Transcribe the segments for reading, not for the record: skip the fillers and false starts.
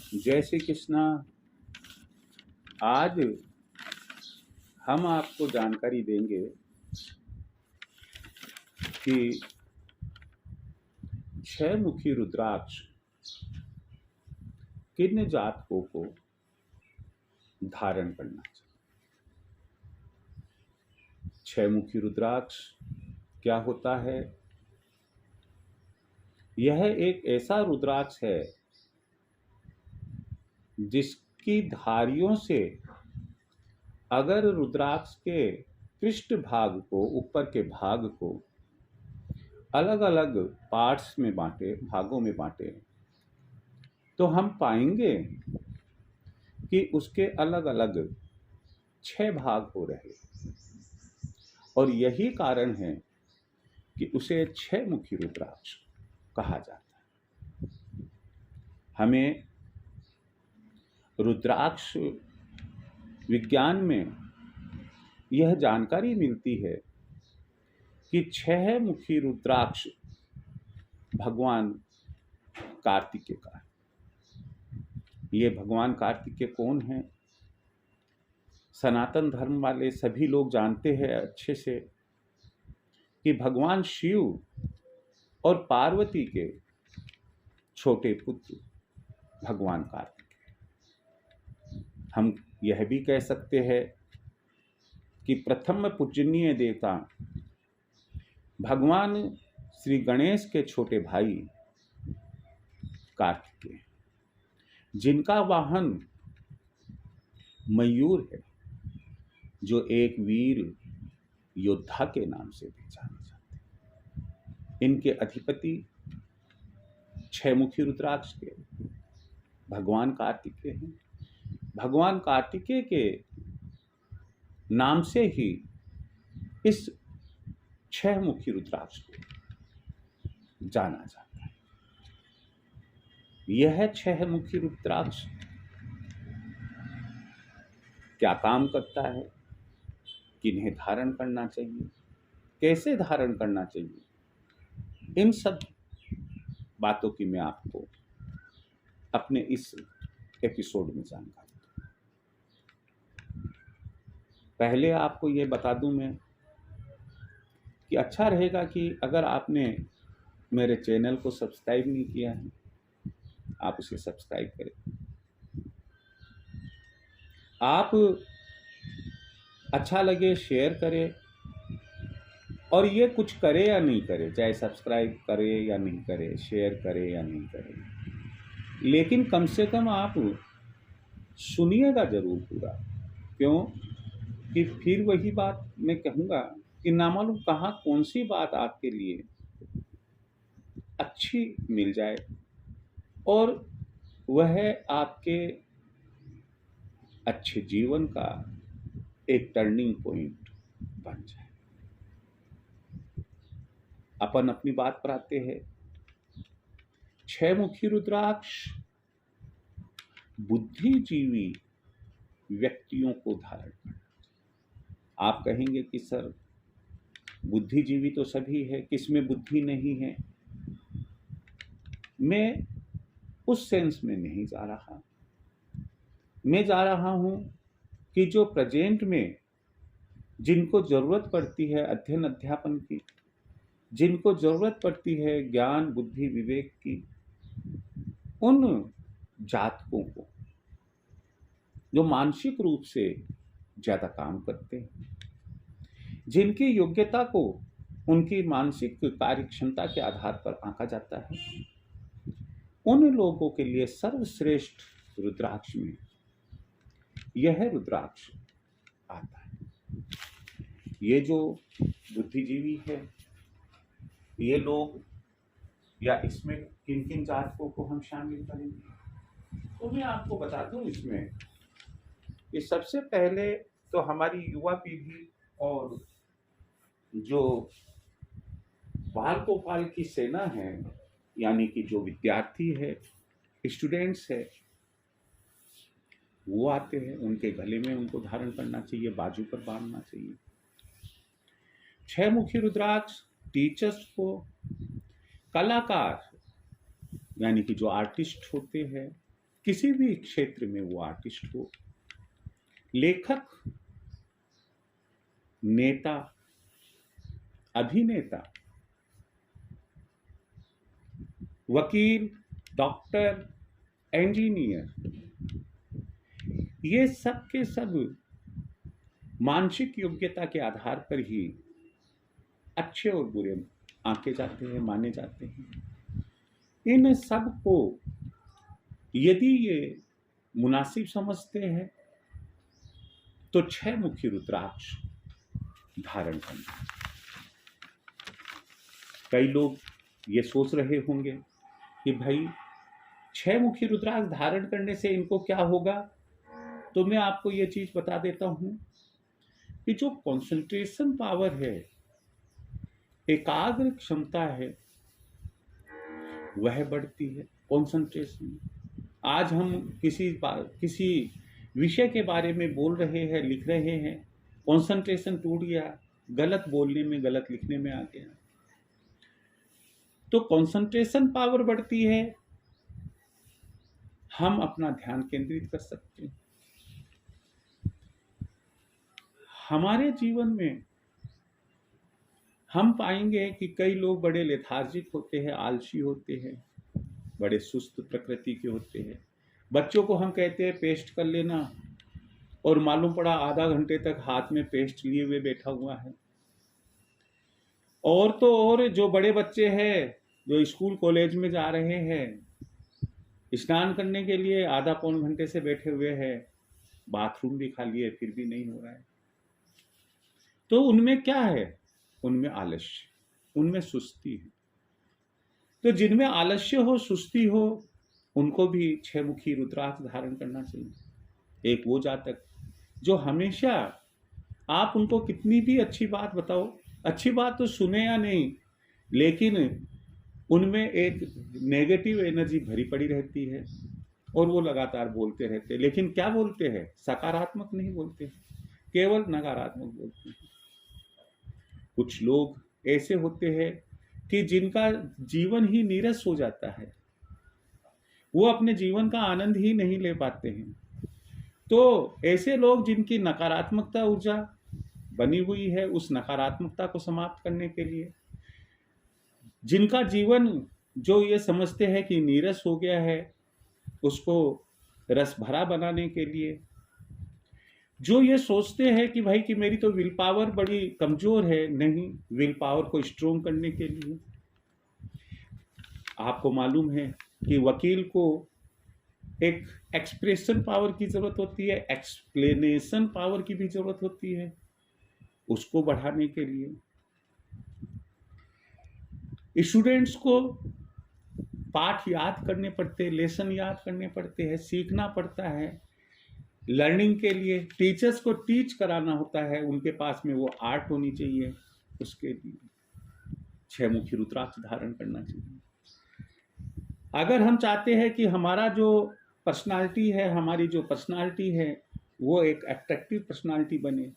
जय श्री कृष्णा। आज हम आपको जानकारी देंगे कि 6 मुखी रुद्राक्ष किन जातकों को धारण करना चाहिए। 6 मुखी रुद्राक्ष क्या होता है? यह एक ऐसा रुद्राक्ष है जिसकी धारियों से अगर रुद्राक्ष के पृष्ठ भाग को, ऊपर के भाग को अलग अलग पार्ट्स में बांटे, भागों में बांटे, तो हम पाएंगे कि उसके अलग अलग 6 भाग हो रहे। और यही कारण है कि उसे 6 मुखी रुद्राक्ष कहा जाता है। हमें रुद्राक्ष विज्ञान में यह जानकारी मिलती है कि 6 मुखी रुद्राक्ष भगवान कार्तिकेय का है। ये भगवान कार्तिकेय कौन है? सनातन धर्म वाले सभी लोग जानते हैं अच्छे से कि भगवान शिव और पार्वती के छोटे पुत्र भगवान कार्तिकेय। हम यह भी कह सकते हैं कि प्रथम पूजनीय देवता भगवान श्री गणेश के छोटे भाई कार्तिकेय, जिनका वाहन मयूर है, जो एक वीर योद्धा के नाम से भी जाने जाते हैं। इनके अधिपति 6 मुखी रुद्राक्ष के भगवान कार्तिकेय हैं। भगवान कार्तिकेय के नाम से ही इस 6 मुखी रुद्राक्ष को जाना जाता है। यह 6 मुखी रुद्राक्ष क्या काम करता है, किन्हें धारण करना चाहिए, कैसे धारण करना चाहिए, इन सब बातों की मैं आपको अपने इस एपिसोड में जानकारी दूं। पहले आपको ये बता दूं मैं कि अच्छा रहेगा कि अगर आपने मेरे चैनल को सब्सक्राइब नहीं किया है, आप उसे सब्सक्राइब करें। आप अच्छा लगे शेयर करें, और ये कुछ करे या नहीं करे, चाहे सब्सक्राइब करे या नहीं करे, शेयर करे या नहीं करे, लेकिन कम से कम आप सुनिएगा जरूर पूरा। क्यों कि फिर वही बात मैं कहूँगा कि ना मालूम कहाँ कौन सी बात आपके लिए अच्छी मिल जाए और वह आपके अच्छे जीवन का एक टर्निंग पॉइंट बन जाए। अपन अपनी बात पर आते हैं। 6 मुखी रुद्राक्ष बुद्धिजीवी व्यक्तियों को धारण करना। आप कहेंगे कि सर बुद्धिजीवी तो सभी है, किसमें बुद्धि नहीं है? मैं उस सेंस में नहीं जा रहा। मैं जा रहा हूं कि जो प्रेजेंट में जिनको जरूरत पड़ती है अध्ययन अध्यापन की, जिनको जरूरत पड़ती है ज्ञान बुद्धि विवेक की, उन जातकों को जो मानसिक रूप से ज्यादा काम करते हैं, जिनकी योग्यता को उनकी मानसिक कार्य क्षमता के आधार पर आंका जाता है, उन लोगों के लिए सर्वश्रेष्ठ रुद्राक्ष में यह रुद्राक्ष आता है। ये जो बुद्धिजीवी है, ये लोग, या इसमें किन किन जातकों को हम शामिल करेंगे, तो मैं आपको बता दूं इसमें कि सबसे पहले तो हमारी युवा पीढ़ी और जो बाल गोपाल की सेना है, यानी कि जो विद्यार्थी है, स्टूडेंट्स है, वो आते हैं। उनके गले में उनको धारण करना चाहिए, बाजू पर बांधना चाहिए। 6 मुखी रुद्राक्ष टीचर्स को, कलाकार यानी कि जो आर्टिस्ट होते हैं, किसी भी क्षेत्र में वो आर्टिस्ट हो, लेखक, नेता, अभिनेता, वकील, डॉक्टर, इंजीनियर, ये सब के सब मानसिक योग्यता के आधार पर ही अच्छे और बुरे आंके जाते हैं, माने जाते हैं। इन सब को यदि ये मुनासिब समझते हैं तो 6 मुखी रुद्राक्ष धारण करना। कई लोग ये सोच रहे होंगे कि भाई 6 मुखी रुद्राक्ष धारण करने से इनको क्या होगा, तो मैं आपको ये चीज बता देता हूं कि जो कंसंट्रेशन पावर है, एकाग्र क्षमता है, वह बढ़ती है। कंसंट्रेशन, आज हम किसी विषय के बारे में बोल रहे हैं, लिख रहे हैं, कंसंट्रेशन टूट गया, गलत बोलने में, गलत लिखने में आ गया, तो कंसंट्रेशन पावर बढ़ती है, हम अपना ध्यान केंद्रित कर सकते हैं। हमारे जीवन में हम पाएंगे कि कई लोग बड़े लेथार्जिक होते हैं, आलसी होते हैं, बड़े सुस्त प्रकृति के होते हैं। बच्चों को हम कहते हैं पेस्ट कर लेना, और मालूम पड़ा आधा घंटे तक हाथ में पेस्ट लिए हुए बैठा हुआ है। और तो और जो बड़े बच्चे हैं, जो स्कूल कॉलेज में जा रहे हैं, स्नान करने के लिए आधा पौन घंटे से बैठे हुए हैं, बाथरूम भी खाली है, फिर भी नहीं हो रहा है। तो उनमें क्या है? उनमें आलस्य, उनमें सुस्ती है। तो जिनमें आलस्य हो, सुस्ती हो, उनको भी 6 मुखी रुद्राक्ष धारण करना चाहिए। एक वो जातक जो हमेशा, आप उनको कितनी भी अच्छी बात बताओ, अच्छी बात तो सुने या नहीं, लेकिन उनमें एक नेगेटिव एनर्जी भरी पड़ी रहती है और वो लगातार बोलते रहते हैं। लेकिन क्या बोलते हैं? सकारात्मक नहीं बोलते, केवल नकारात्मक बोलते हैं। कुछ लोग ऐसे होते हैं कि जिनका जीवन ही नीरस हो जाता है, वो अपने जीवन का आनंद ही नहीं ले पाते हैं। तो ऐसे लोग जिनकी नकारात्मकता ऊर्जा बनी हुई है, उस नकारात्मकता को समाप्त करने के लिए, जिनका जीवन जो ये समझते हैं कि नीरस हो गया है, उसको रस भरा बनाने के लिए, जो ये सोचते हैं कि भाई कि मेरी तो विल पावर बड़ी कमजोर है, नहीं, विल पावर को स्ट्रोंग करने के लिए आपको मालूम है कि वकील को एक एक्सप्रेशन पावर की जरूरत होती है, एक्सप्लेनेशन पावर की भी जरूरत होती है। उसको बढ़ाने के लिए स्टूडेंट्स को पाठ याद करने पड़ते हैं, लेसन याद करने पड़ते हैं, सीखना पड़ता है। लर्निंग के लिए टीचर्स को टीच कराना होता है, उनके पास में वो आर्ट होनी चाहिए। उसके लिए 6 मुखी रुद्राक्ष धारण करना चाहिए। अगर हम चाहते हैं कि हमारा जो पर्सनालिटी है, हमारी जो पर्सनालिटी है, वो एक अट्रैक्टिव पर्सनालिटी बने,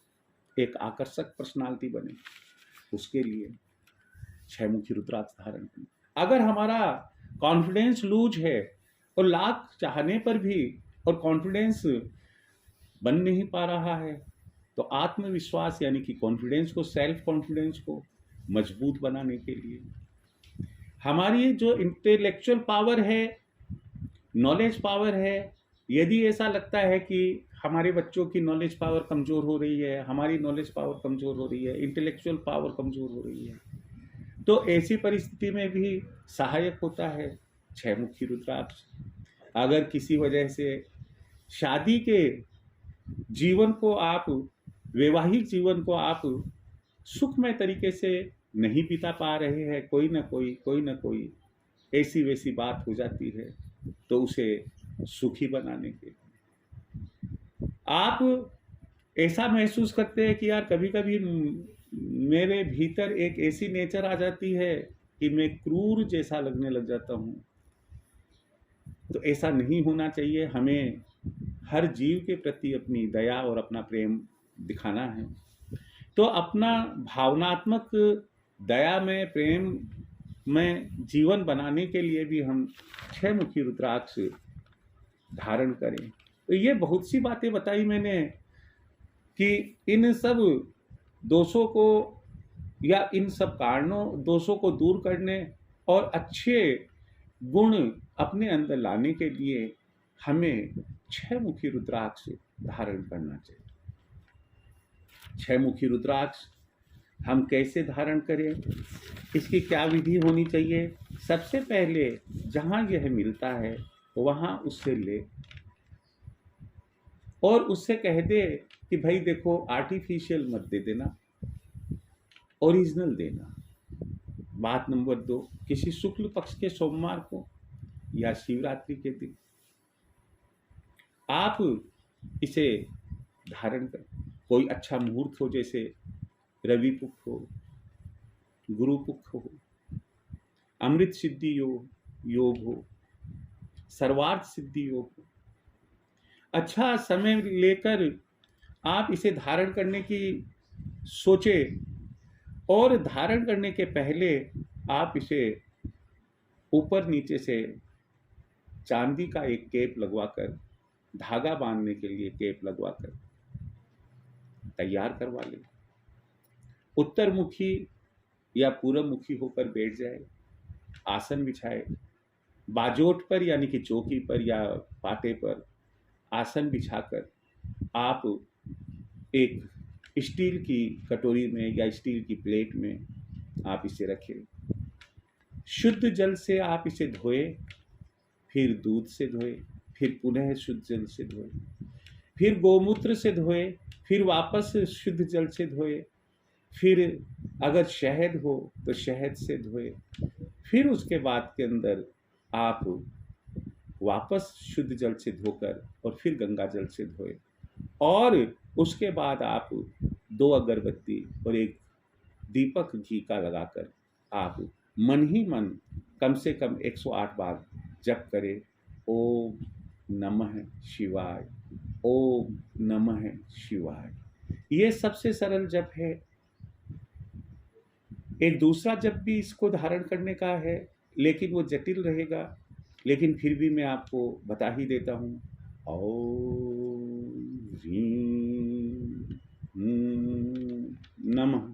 एक आकर्षक पर्सनालिटी बने, उसके लिए 6 मुखी रुद्राक्ष धारण करें। अगर हमारा कॉन्फिडेंस लूज है और लाख चाहने पर भी और कॉन्फिडेंस बन नहीं पा रहा है, तो आत्मविश्वास यानी कि कॉन्फिडेंस को, सेल्फ कॉन्फिडेंस को मजबूत बनाने के लिए हमारी जो इंटेलेक्चुअल पावर है, नॉलेज पावर है, यदि ऐसा लगता है कि हमारे बच्चों की नॉलेज पावर कमज़ोर हो रही है, हमारी नॉलेज पावर कमज़ोर हो रही है, इंटेलेक्चुअल पावर कमज़ोर हो रही है, तो ऐसी परिस्थिति में भी सहायक होता है 6 मुखी रुद्राक्ष। अगर किसी वजह से शादी के जीवन को आप, वैवाहिक जीवन को आप सुखमय तरीके से नहीं बिता पा रहे हैं, कोई ना कोई ऐसी वैसी बात हो जाती है, तो उसे सुखी बनाने के लिए आप ऐसा महसूस करते हैं कि यार कभी कभी मेरे भीतर एक ऐसी नेचर आ जाती है कि मैं क्रूर जैसा लगने लग जाता हूँ, तो ऐसा नहीं होना चाहिए। हमें हर जीव के प्रति अपनी दया और अपना प्रेम दिखाना है। तो अपना भावनात्मक दया में, प्रेम में जीवन बनाने के लिए भी हम 6 मुखी रुद्राक्ष धारण करें। तो ये बहुत सी बातें बताई मैंने कि इन सब दोषों को या इन सब कारणों दोषों को दूर करने और अच्छे गुण अपने अंदर लाने के लिए हमें 6 मुखी रुद्राक्ष धारण करना चाहिए। 6 मुखी रुद्राक्ष हम कैसे धारण करें, इसकी क्या विधि होनी चाहिए? सबसे पहले जहाँ यह मिलता है वहाँ उससे ले और उससे कह दे कि भाई देखो आर्टिफिशियल मत दे देना, ओरिजिनल देना। बात नंबर 2, किसी शुक्ल पक्ष के सोमवार को या शिवरात्रि के दिन आप इसे धारण कर। कोई अच्छा मुहूर्त हो, जैसे रवि पुख हो, गुरु पुख हो, अमृत सिद्धि योग हो, सर्वार्थ सिद्धि योग हो, अच्छा समय लेकर आप इसे धारण करने की सोचे और धारण करने के पहले आप इसे ऊपर नीचे से चांदी का एक केप लगवाकर, धागा बांधने के लिए केप लगवाकर तैयार करवा ले। उत्तर मुखी या पूर्व मुखी होकर बैठ जाए, आसन बिछाए, बाजोट पर यानी कि चौकी पर या पाटे पर आसन बिछाकर आप एक स्टील की कटोरी में या स्टील की प्लेट में आप इसे रखें। शुद्ध जल से आप इसे धोए, फिर दूध से धोए, फिर पुनः शुद्ध जल से धोए, फिर गोमूत्र से धोए, फिर वापस शुद्ध जल से धोए, फिर अगर शहद हो तो शहद से धोए, फिर उसके बाद के अंदर आप वापस शुद्ध जल से धोकर और फिर गंगा जल से धोए और उसके बाद आप 2 अगरबत्ती और एक दीपक घी का लगाकर आप मन ही मन कम से कम 108 बार जप करें, ओम नमः शिवाय, ओम नमः शिवाय। ये सबसे सरल जप है। एक दूसरा जप भी इसको धारण करने का है, लेकिन वो जटिल रहेगा, लेकिन फिर भी मैं आपको बता ही देता हूँ। ओम ह्रीं नमः।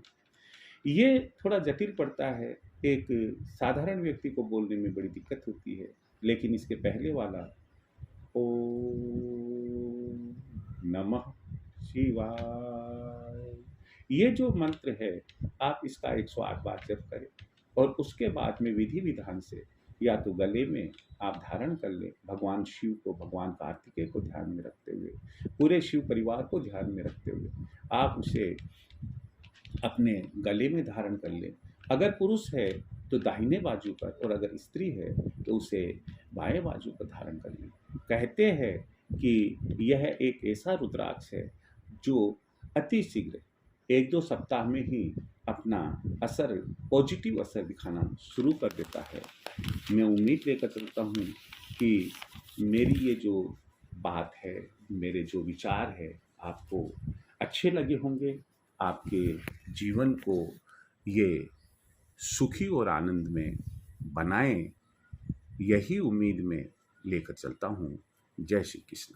ये थोड़ा जटिल पड़ता है, एक साधारण व्यक्ति को बोलने में बड़ी दिक्कत होती है, लेकिन इसके पहले वाला ओम नमः शिवाय, ये जो मंत्र है आप इसका 108 बार जप करें और उसके बाद में विधि विधान से या तो गले में आप धारण कर लें, भगवान शिव को, भगवान कार्तिकेय को ध्यान में रखते हुए, पूरे शिव परिवार को ध्यान में रखते हुए आप उसे अपने गले में धारण कर लें। अगर पुरुष है तो दाहिने बाजू पर और अगर स्त्री है तो उसे बाएं बाजू पर धारण कर लें। कहते हैं कि यह एक ऐसा रुद्राक्ष है जो अति शीघ्र 1-2 सप्ताह में ही अपना असर, पॉजिटिव असर दिखाना शुरू कर देता है। मैं उम्मीद लेकर चलता हूँ कि मेरी ये जो बात है, मेरे जो विचार है आपको अच्छे लगे होंगे, आपके जीवन को ये सुखी और आनंद में बनाएं, यही उम्मीद में लेकर चलता हूँ। जय श्री कृष्ण।